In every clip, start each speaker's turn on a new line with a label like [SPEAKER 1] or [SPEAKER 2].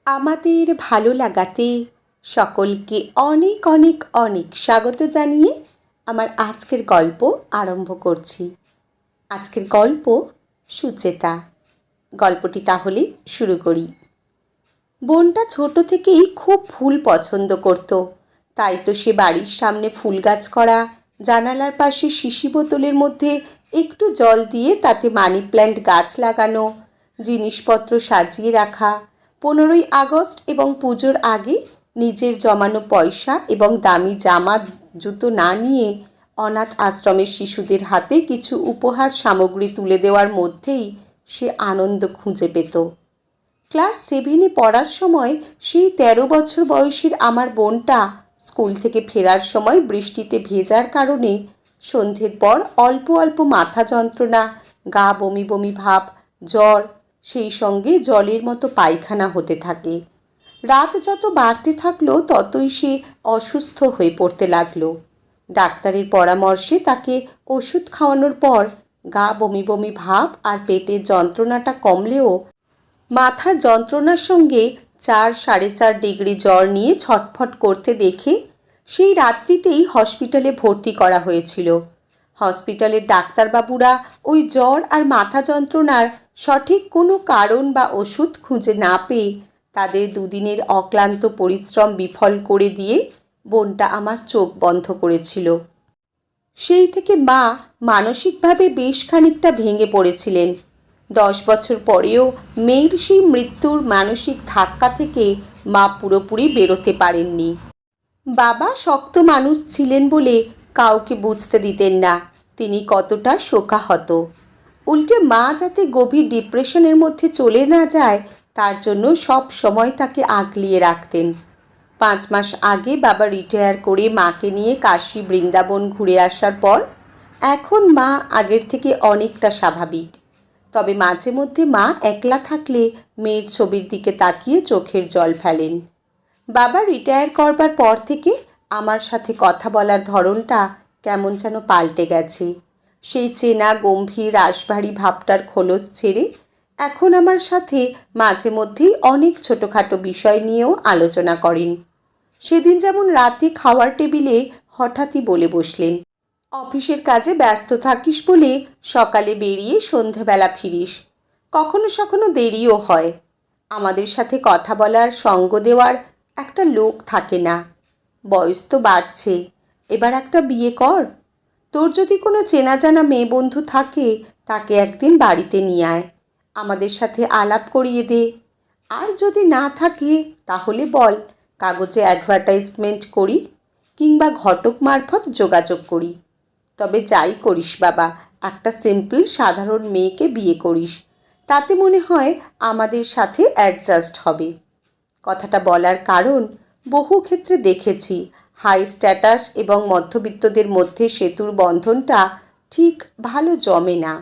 [SPEAKER 1] আমাদের ভালো লাগাতে সকলকে অনেক অনেক অনেক স্বাগত জানিয়ে আমার আজকের গল্প আরম্ভ করছি। আজকের গল্প সুচেতা। গল্পটি তাহলে শুরু করি। বোনটা ছোট থেকেই খুব ফুল পছন্দ করত, তাই তো সে বাড়ির সামনে ফুল গাছ করা, জানালার পাশে শিশি বোতলের মধ্যে একটু জল দিয়ে তাতে মানি প্ল্যান্ট গাছ লাগানো, জিনিসপত্র সাজিয়ে রাখা, 15ই আগস্ট এবং পুজোর আগে নিজের জমানো পয়সা এবং দামি জামা জুতো না নিয়ে অনাথ আশ্রমের শিশুদের হাতে কিছু উপহার সামগ্রী তুলে দেওয়ার মধ্যেই সে আনন্দ খুঁজে পেত। ক্লাস 7-এ পড়ার সময় সেই 13 বছর বয়সের আমার বোনটা স্কুল থেকে ফেরার সময় বৃষ্টিতে ভেজার কারণে সন্ধ্যের পর অল্প অল্প মাথা যন্ত্রণা, গা বমি বমি ভাব, জ্বর, সেই সঙ্গে জলের মতো পায়খানা হতে থাকে। রাত যত বাড়তে থাকলো ততই সে অসুস্থ হয়ে পড়তে লাগলো। ডাক্তারের পরামর্শে তাকে ওষুধ খাওয়ানোর পর গা বমি বমি ভাব আর পেটের যন্ত্রণাটা কমলেও মাথার যন্ত্রণার সঙ্গে 4-4.5 ডিগ্রি জ্বর নিয়ে ছটফট করতে দেখে সেই রাত্রিতেই হসপিটালে ভর্তি করা হয়েছিল। হসপিটালের ডাক্তারবাবুরা ওই জ্বর আর মাথা যন্ত্রণার সঠিক কোনো কারণ বা ওষুধ খুঁজে না পেয়ে তাদের দুদিনের অক্লান্ত পরিশ্রম বিফল করে দিয়ে বোনটা আমার চোখ বন্ধ করেছিল। সেই থেকে মা মানসিকভাবে বেশ খানিকটা ভেঙে পড়েছিলেন। 10 বছর পরেও মেয়ের সেই মৃত্যুর মানসিক ধাক্কা থেকে মা পুরোপুরি বেরোতে পারেননি। বাবা শক্ত মানুষ ছিলেন বলে কাউকে বুঝতে দিতেন না তিনি কতটা শোকাহত। উল্টে মা যাতে গভীর ডিপ্রেশনের মধ্যে চলে না যায় তার জন্য সব সময় তাকে আগলিয়ে রাখতেন। 5 মাস আগে বাবা রিটায়ার করে মাকে নিয়ে কাশী বৃন্দাবন ঘুরে আসার পর এখন মা আগের থেকে অনেকটা স্বাভাবিক। তবে মাঝে মধ্যে মা একলা থাকলে মেয়ের ছবির দিকে তাকিয়ে চোখের জল ফেলেন। বাবা রিটায়ার করবার পর থেকে আমার সাথে কথা বলার ধরনটা কেমন যেন পাল্টে গেছে। সেই চেনা গম্ভীর রাশভারী ভাবটার খোলস ছেড়ে এখন আমার সাথে মাঝে মধ্যেই অনেক ছোটোখাটো বিষয় নিয়েও আলোচনা করেন। সেদিন যেমন রাতে খাওয়ার টেবিলে হঠাৎই বলে বসলেন, অফিসের কাজে ব্যস্ত থাকিস বলে সকালে বেরিয়ে সন্ধেবেলা ফিরিস, কখনো কখনো দেরিও হয়। আমাদের সাথে কথা বলার সঙ্গ দেওয়ার একটা লোক থাকে না। বয়স তো বাড়ছে, এবার একটা বিয়ে কর। তোর যদি কোনো চেনা জানা মেয়ে বন্ধু থাকে তাকে একদিন বাড়িতে নিয়ে আয়, আমাদের সাথে আলাপ করিয়ে দে। আর যদি না থাকে তাহলে বল কাগজে অ্যাডভার্টাইজমেন্ট করি কিংবা ঘটক মারফত যোগাযোগ করি। তবে যাই করিস বাবা, একটা সিম্পল সাধারণ মেয়েকে বিয়ে করিস, তাতে মনে হয় আমাদের সাথে অ্যাডজাস্ট হবে। কথাটা বলার কারণ বহু ক্ষেত্রে দেখেছি হাই স্ট্যাটাস এবং মধ্যবিত্তদের মধ্যে সেতুর বন্ধনটা ঠিক ভালো জমে না।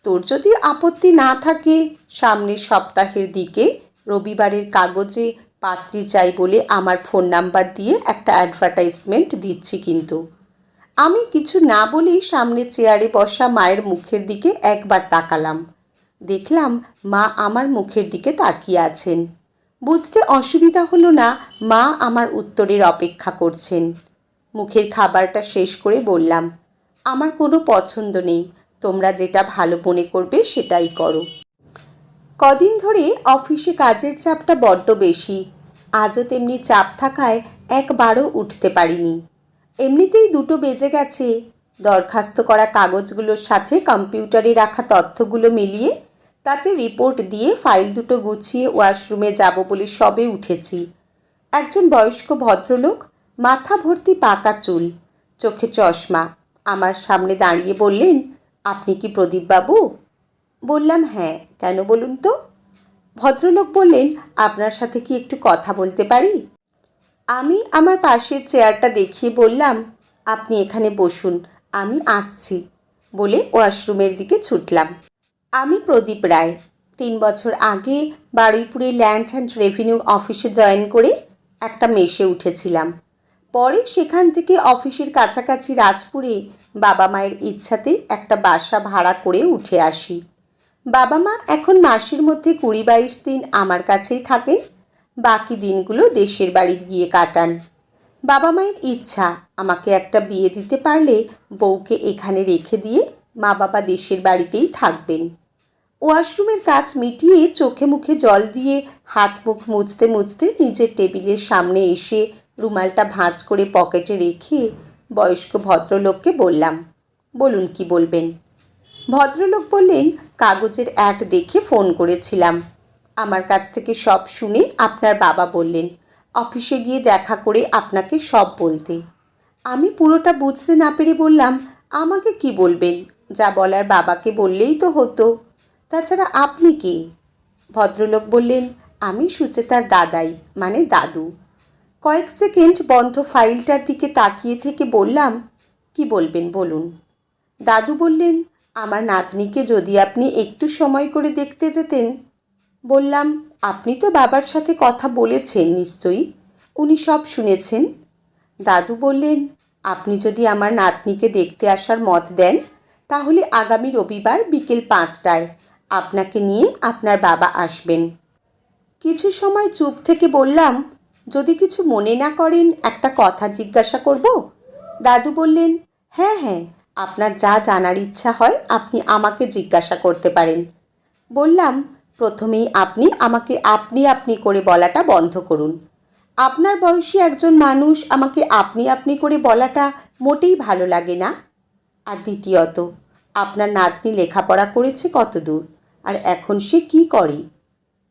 [SPEAKER 1] তোর যদি আপত্তি না থাকে সামনের সপ্তাহের দিকে রবিবারের কাগজে পাত্রী চাই বলে আমার ফোন নাম্বার দিয়ে একটা অ্যাডভার্টাইজমেন্ট দিচ্ছি। কিন্তু আমি কিছু না বলেই সামনে চেয়ারে বসা মায়ের মুখের দিকে একবার তাকালাম। দেখলাম মা আমার মুখের দিকে তাকিয়ে আছেন। বুঝতে অসুবিধা হলো না মা আমার উত্তরের অপেক্ষা করছেন। মুখের খাবারটা শেষ করে বললাম, আমার কোনো পছন্দ নেই, তোমরা যেটা ভালো মনে করবে সেটাই করো। কদিন ধরে অফিসে কাজের চাপটা বড্ড বেশি। আজও তেমনি চাপ থাকায় একবারও উঠতে পারিনি। এমনিতেই 2টো বেজে গেছে। দরখাস্ত করা কাগজগুলোর সাথে কম্পিউটারে রাখা তথ্যগুলো মিলিয়ে তাতে রিপোর্ট দিয়ে ফাইল দুটো গুছিয়ে ওয়াশরুমে যাব বলে সবে উঠেছি। একজন বয়স্ক ভদ্রলোক, মাথা ভর্তি পাকা চুল, চোখে চশমা, আমার সামনে দাঁড়িয়ে বললেন, আপনি কি প্রদীপবাবু? বললাম হ্যাঁ, কেন বলুন তো? ভদ্রলোক বললেন, আপনার সাথে কি একটু কথা বলতে পারি? আমি আমার পাশের চেয়ারটা দেখিয়ে বললাম, আপনি এখানে বসুন, আমি আসছি, বলে ওয়াশরুমের দিকে ছুটলাম। আমি প্রদীপ রায়। 3 বছর আগে বারুইপুরে ল্যান্ড অ্যান্ড রেভিনিউ অফিসে জয়েন করে একটা মেসে উঠেছিলাম। পরে সেখান থেকে অফিসের কাছাকাছি রাজপুরে বাবা মায়ের ইচ্ছাতে একটা বাসা ভাড়া করে উঠে আসি। বাবা মা এখন মাসের মধ্যে 20-22 দিন আমার কাছেই থাকেন। বাকি দিনগুলো দেশের বাড়ি গিয়ে কাটান। বাবা মায়ের ইচ্ছা আমাকে একটা বিয়ে দিতে পারলে বউকে এখানে রেখে দিয়ে মা বাবা দেশের বাড়িতেই থাকবেন। ওয়াশরুমের কাজ মিটিয়ে চোখে মুখে জল দিয়ে হাত মুখ মুছতে মুছতে নিজের টেবিলের সামনে এসে রুমালটা ভাঁজ করে পকেটে রেখে বয়স্ক ভদ্রলোককে বললাম, বলুন কি বলবেন। ভদ্রলোক বললেন, কাগজের অ্যাড দেখে ফোন করেছিলাম। আমার কাছ থেকে সব শুনে আপনার বাবা বললেন অফিসে গিয়ে দেখা করে আপনাকে সব বলতে। আমি পুরোটা বুঝতে না পেরে বললাম, আমাকে কি বলবেন, যা বলার বাবাকে বললেই তো হতো। তাছাড়া আপনি কে? ভদ্রলোক বললেন, আমি সুচেতার দাদাই, মানে দাদু। কয়েক সেকেন্ড বন্ধ ফাইলটার দিকে তাকিয়ে থেকে বললাম, কি বলবেন বলুন। দাদু বললেন, আমার নাতনিকে যদি আপনি একটু সময় করে দেখতে যেতেন। বললাম, আপনি তো বাবার সাথে কথা বলেছেন নিশ্চয়ই, উনি সব শুনেছেন। দাদু বললেন, আপনি যদি আমার নাতনিকে দেখতে আসার মত দেন তাহলে আগামী রবিবার বিকেল 5টায় আপনাকে নিয়ে আপনার বাবা আসবেন। কিছু সময় চুপ থেকে বললাম, যদি কিছু মনে না করেন একটা কথা জিজ্ঞাসা করব। দাদু বললেন, হ্যাঁ হ্যাঁ, আপনার যা জানার ইচ্ছা হয় আপনি আমাকে জিজ্ঞাসা করতে পারেন। বললাম, প্রথমেই আপনি আমাকে আপনি আপনি করে বলাটা বন্ধ করুন। আপনার বয়সী একজন মানুষ আমাকে আপনি আপনি করে বলাটা মোটেই ভালো লাগে না। আর দ্বিতীয়ত, আপনার নাতনি লেখাপড়া করেছে কত দূর, আর এখন সে কি করে?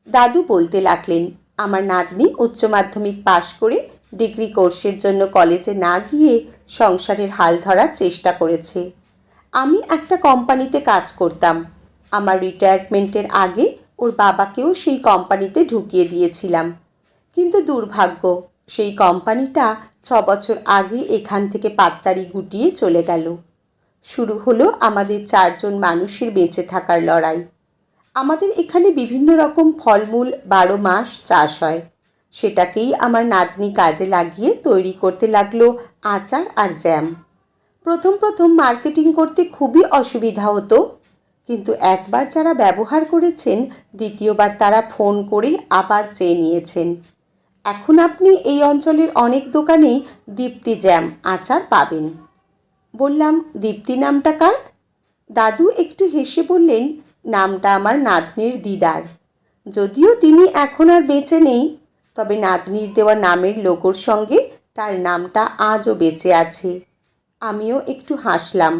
[SPEAKER 1] দাদু বলতে লাগলেন, আমার নাতনি উচ্চ মাধ্যমিক পাশ করে ডিগ্রি কোর্সের জন্য কলেজে না গিয়ে সংসারের হাল ধরার চেষ্টা করেছে। আমি একটা কোম্পানিতে কাজ করতাম। আমার রিটায়ারমেন্টের আগে ওর বাবাকেও সেই কোম্পানিতে ঢুকিয়ে দিয়েছিলাম, কিন্তু দুর্ভাগ্য সেই কোম্পানিটা 6 বছর আগে এখান থেকে পাত্তারি গুটিয়ে চলে গেল। শুরু হলো আমাদের 4 জন মানুষের বেঁচে থাকার লড়াই। আমাদের এখানে বিভিন্ন রকম ফলমূল 12 মাস চাষ হয়, সেটাকেই আমার নাতনি কাজে লাগিয়ে তৈরি করতে লাগলো আচার আর জ্যাম। প্রথম প্রথম মার্কেটিং করতে খুবই অসুবিধা হতো, কিন্তু একবার যারা ব্যবহার করেছেন দ্বিতীয়বার তারা ফোন করে আবার চেয়ে নিয়েছেন। এখন আপনি এই অঞ্চলের অনেক দোকানেই দীপ্তি জ্যাম আচার পাবেন। বললাম, দীপ্তি নামটা কার? দাদু একটু হেসে বললেন, নামটা আমার নাতনির দিদার। যদিও তিনি এখন আর বেঁচে নেই, তবে নাতনির দেওয়া নামের লোগোর সঙ্গে তার নামটা আজও বেঁচে আছে। আমিও একটু হাসলাম।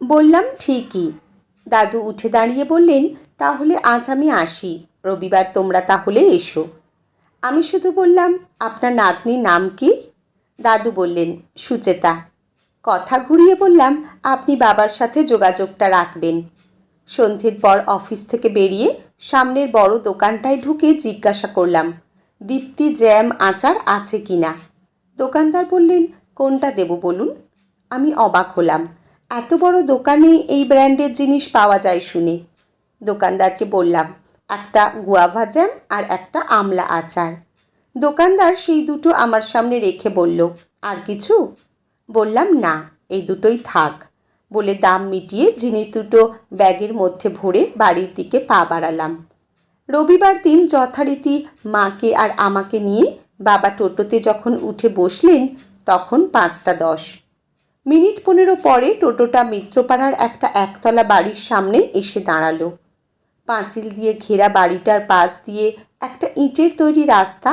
[SPEAKER 1] বললাম, ঠিকই। দাদু উঠে দাঁড়িয়ে বললেন, তাহলে আজ আমি আসি, রবিবার তোমরা তাহলে এসো। আমি শুধু বললাম, আপনার নাতনির নাম কি? দাদু বললেন, সুচেতা। কথা ঘুরিয়ে বললাম, আপনি বাবার সাথে যোগাযোগটা রাখবেন। সন্ধ্যের পর অফিস থেকে বেরিয়ে সামনের বড় দোকানটায় ঢুকে জিজ্ঞাসা করলাম, দীপ্তি জ্যাম আচার আছে কি না। দোকানদার বললেন, কোনটা দেব বলুন। আমি অবাক হলাম, এত বড় দোকানে এই ব্র্যান্ডের জিনিস পাওয়া যায় শুনে। দোকানদারকে বললাম, একটা গুয়াভা জ্যাম আর একটা আমলা আচার। দোকানদার সেই দুটো আমার সামনে রেখে বলল, আর কিছু? বললাম, না, এই দুটোই থাক, বলে দাম মিটিয়ে জিনিস দুটো ব্যাগের মধ্যে ভরে বাড়ির দিকে পা বাড়ালাম। রবিবার দিন যথারীতি মাকে আর আমাকে নিয়ে বাবা টোটোতে যখন উঠে বসলেন তখন 5টা 10। মিনিট 15 পরে টোটোটা মিত্রপাড়ার একটা একতলা বাড়ির সামনে এসে দাঁড়ালো। পাঁচিল দিয়ে ঘেরা বাড়িটার পাশ দিয়ে একটা ইটের তৈরি রাস্তা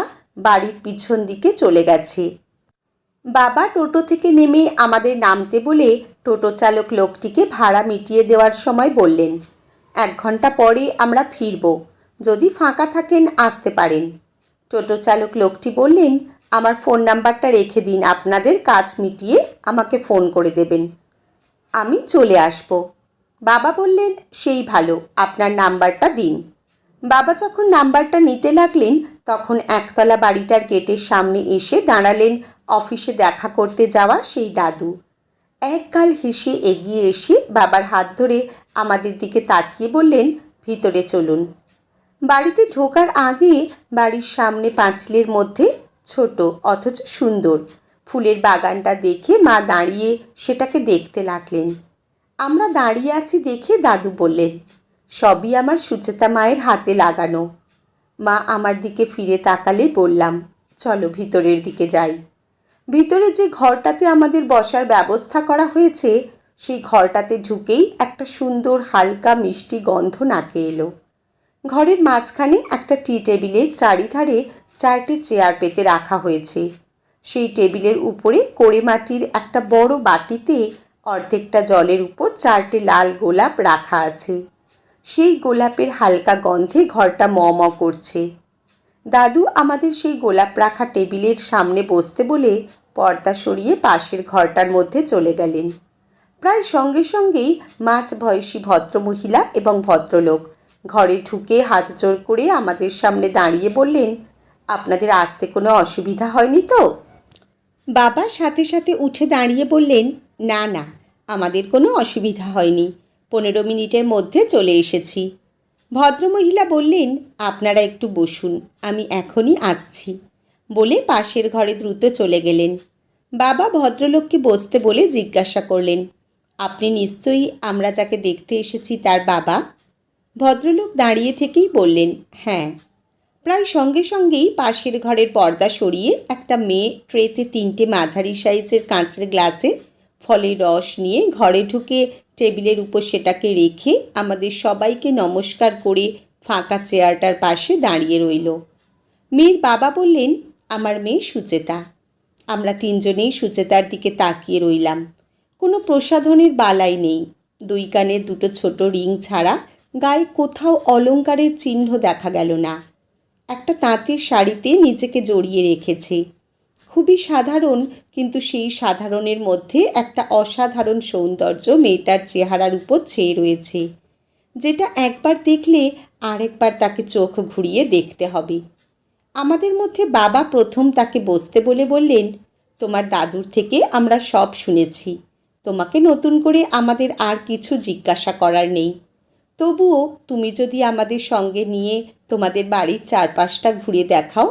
[SPEAKER 1] বাড়ির পিছন দিকে চলে গেছে। বাবা টোটো থেকে নেমে আমাদের নামতে বলে টোটো চালক লোকটিকে ভাড়া মিটিয়ে দেওয়ার সময় বললেন, 1 ঘন্টা পরে আমরা ফিরব, যদি ফাঁকা থাকেন আসতে পারেন। টোটো চালক লোকটি বললেন, আমার ফোন নাম্বারটা রেখে দিন, আপনাদের কাজ মিটিয়ে আমাকে ফোন করে দেবেন, আমি চলে আসব। বাবা বললেন, সেই ভালো, আপনার নাম্বারটা দিন। বাবা যখন নাম্বারটা নিতে লাগলেন তখন একতলা বাড়িটার গেটের সামনে এসে দাঁড়ালেন অফিসে দেখা করতে যাওয়া সেই দাদু। একগাল হেসে এগিয়ে এসে বাবার হাত ধরে আমাদের দিকে তাকিয়ে বললেন, ভিতরে চলুন। বাড়িতে ঢোকার আগে বাড়ির সামনে পাঁচিলের মধ্যে ছোট অথচ সুন্দর ফুলের বাগানটা দেখে মা দাঁড়িয়ে সেটাকে দেখতে লাগলেন। আমরা দাঁড়িয়ে আছি দেখে দাদু বললেন, সবই আমার সুচেতা মায়ের হাতে লাগানো। মা আমার দিকে ফিরে তাকালে বললাম, চলো ভিতরের দিকে যাই। ভিতরে যে ঘরটাতে আমাদের বসার ব্যবস্থা করা হয়েছে সেই ঘরটাতে ঢুকেই একটা সুন্দর হালকা মিষ্টি গন্ধ নাকে এলো। ঘরের মাঝখানে একটা টি টেবিলের চারিধারে 4টে চেয়ার পেতে রাখা হয়েছে। সেই টেবিলের উপরে কোড়ে মাটির একটা বড় বাটিতে অর্ধেকটা জলের উপর 4টে লাল গোলাপ রাখা আছে। সেই গোলাপের হালকা গন্ধে ঘরটা ম ম করছে। দাদু আমাদের সেই গোলাপ রাখা টেবিলের সামনে বসতে বলে পর্দা সরিয়ে পাশের ঘরটার মধ্যে চলে গেলেন। প্রায় সঙ্গে সঙ্গেই মাঝবয়সী ভদ্রমহিলা এবং ভদ্রলোক ঘরে ঢুকে হাত জোড় করে আমাদের সামনে দাঁড়িয়ে বললেন, আপনাদের আসতে কোনো অসুবিধা হয়নি তো? বাবা সাথে সাথে উঠে দাঁড়িয়ে বললেন, না না, আমাদের কোনো অসুবিধা হয়নি, 15 মিনিটের মধ্যে চলে এসেছি। ভদ্রমহিলা বললেন, আপনারা একটু বসুন, আমি এখনই আসছি, বলে পাশের ঘরে দ্রুত চলে গেলেন। বাবা ভদ্রলোককে বসতে বলে জিজ্ঞাসা করলেন, আপনি নিশ্চয়ই আমরা যাকে দেখতে এসেছি তার বাবা? ভদ্রলোক দাঁড়িয়ে থেকেই বললেন, হ্যাঁ। প্রায় সঙ্গে সঙ্গেই পাশের ঘরের পর্দা সরিয়ে একটা মেয়ে ট্রেতে 3টে মাঝারি সাইজের কাঁচের গ্লাসে ফলের রস নিয়ে ঘরে ঢুকে টেবিলের উপর সেটাকে রেখে আমাদের সবাইকে নমস্কার করে ফাঁকা চেয়ারটার পাশে দাঁড়িয়ে রইল। মেয়ের বাবা বললেন, আমার মেয়ে সুচেতা। আমরা 3জনেই সুচেতার দিকে তাকিয়ে রইলাম। কোনো প্রসাধনের বালাই নেই, 2 কানের 2টো ছোট রিং ছাড়া গায়ে কোথাও অলংকারের চিহ্ন দেখা গেল না। একটা তাঁতের শাড়িতে নিজেকে জড়িয়ে রেখেছে। খুবই সাধারণ, কিন্তু সেই সাধারণের মধ্যে একটা অসাধারণ সৌন্দর্য মেয়েটার চেহারার উপর ছেয়ে রয়েছে, যেটা একবার দেখলে আরেকবার তাকে চোখ ঘুরিয়ে দেখতে হবে। আমাদের মধ্যে বাবা প্রথম তাকে বসতে বলে বললেন, তোমার দাদুর থেকে আমরা সব শুনেছি, তোমাকে নতুন করে আমাদের আর কিছু জিজ্ঞাসা করার নেই। তবুও তুমি যদি আমাদের সঙ্গে নিয়ে তোমাদের বাড়ির চারপাশটা ঘুরে দেখাও,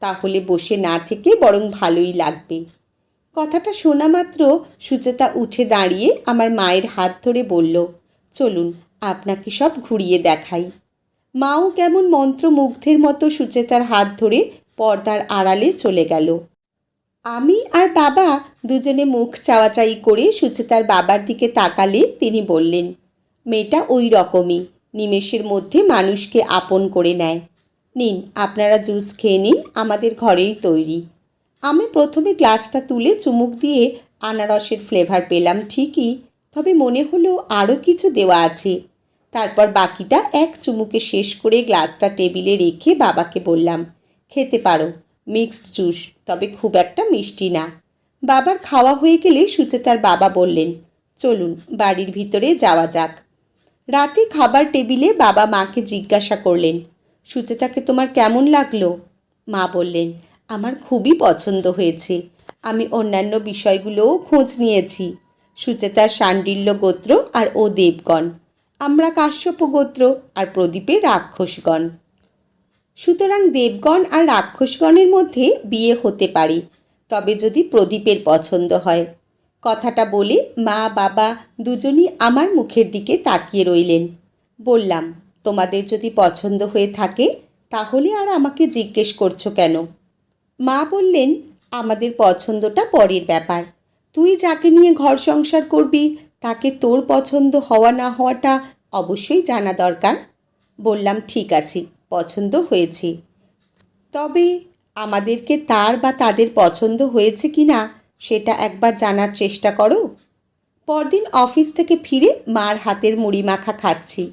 [SPEAKER 1] তাহলে বসে না থেকে বরং ভালোই লাগবে। কথাটা শোনা মাত্র সুচেতা উঠে দাঁড়িয়ে আমার মায়ের হাত ধরে বলল, চলুন আপনাকে সব ঘুরিয়ে দেখাই। মাও কেমন মন্ত্রমুগ্ধের মতো সুচেতার হাত ধরে পর্দার আড়ালে চলে গেল। আমি আর বাবা দুজনে মুখ চাওয়াচাই করে সুচেতার বাবার দিকে তাকালে তিনি বললেন, মেয়েটা ওই রকমই, নিমেষের মধ্যে মানুষকে আপন করে নেয়। নিন আপনারা জুস খেয়ে নিন, আমাদের ঘরেই তৈরি। আমি প্রথমে গ্লাসটা তুলে চুমুক দিয়ে আনারসের ফ্লেভার পেলাম ঠিকই, তবে মনে হলো আরও কিছু দেওয়া আছে। তারপর বাকিটা এক চুমুকে শেষ করে গ্লাসটা টেবিলে রেখে বাবাকে বললাম, খেতে পারো, মিক্সড জুস, তবে খুব একটা মিষ্টি না। বাবার খাওয়া হয়ে গেলে সুচেতার বাবা বললেন, চলুন বাড়ির ভিতরে যাওয়া যাক। রাতে খাবার টেবিলে বাবা মাকে জিজ্ঞাসা করলেন, সুচেতাকে তোমার কেমন লাগলো? মা বললেন, আমার খুবই পছন্দ হয়েছে। আমি অন্যান্য বিষয়গুলোও খোঁজ নিয়েছি। সুচেতার শাণ্ডিল্য গোত্র আর ও দেবগণ, আমরা কাশ্যপ গোত্র আর প্রদীপের রাক্ষসগণ। সুতরাং দেবগণ আর রাক্ষসগণের মধ্যে বিয়ে হতে পারে, তবে যদি প্রদীপের পছন্দ হয়। কথাটা বলে মা বাবা দুজনই আমার মুখের দিকে তাকিয়ে রইলেন। বললাম, তোমাদের যদি পছন্দ হয়ে থাকে তাহলে আর আমাকে জিজ্ঞেস করছো কেন? মা বললেন, আমাদের পছন্দটা পরের ব্যাপার, তুই যাকে নিয়ে ঘর সংসার করবি তাকে তোর পছন্দ হওয়া না হওয়াটা অবশ্যই জানা দরকার। বললাম, ঠিক আছে, পছন্দ হয়েছে, তবে আমাদেরকে তার বা তাদের পছন্দ হয়েছে কি না সেটা একবার জানার চেষ্টা করো। পরদিন অফিস থেকে ফিরে মার হাতের মুড়ি মাখা খাচ্ছি।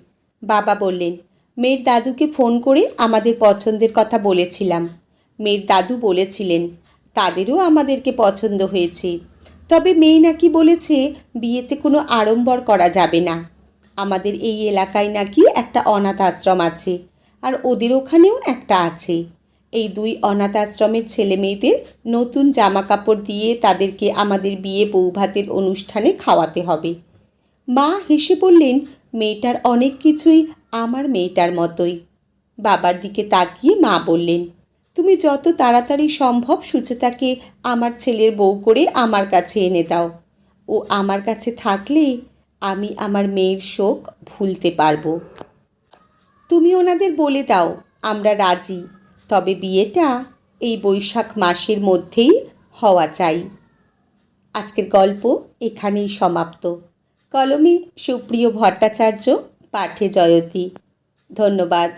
[SPEAKER 1] বাবা বললেন, মেয়ের দাদুকে ফোন করে আমাদের পছন্দের কথা বলেছিলাম। মেয়ের দাদু বলেছিলেন তাদেরও আমাদেরকে পছন্দ হয়েছে, তবে মেয়ে নাকি বলেছে বিয়েতে কোনো আড়ম্বর করা যাবে না। আমাদের এই এলাকায় নাকি একটা অনাথ আশ্রম আছে, আর ওদের ওখানেও একটা আছে। এই 2 অনাথ আশ্রমের ছেলে মেয়েদের নতুন জামা কাপড় দিয়ে তাদেরকে আমাদের বিয়ে বৌভাতের অনুষ্ঠানে খাওয়াতে হবে। মা হেসে বললেন, মেয়েটার অনেক কিছুই আমার মেয়েটার মতোই। বাবার দিকে তাকিয়ে মা বললেন, তুমি যত তাড়াতাড়ি সম্ভব সুচেতাকে আমার ছেলের বউ করে আমার কাছে এনে দাও। ও আমার কাছে থাকলে আমি আমার মেয়ের শোক ভুলতে পারবো। তুমি ওনাদের বলে দাও আমরা রাজি, তবে বিয়েটা এই বৈশাখ মাসের মধ্যেই হওয়া চাই। আজকের গল্প এখানেই সমাপ্ত। কলমে সুপ্রিয় ভট্টাচার্য, পাঠে জয়তী। ধন্যবাদ।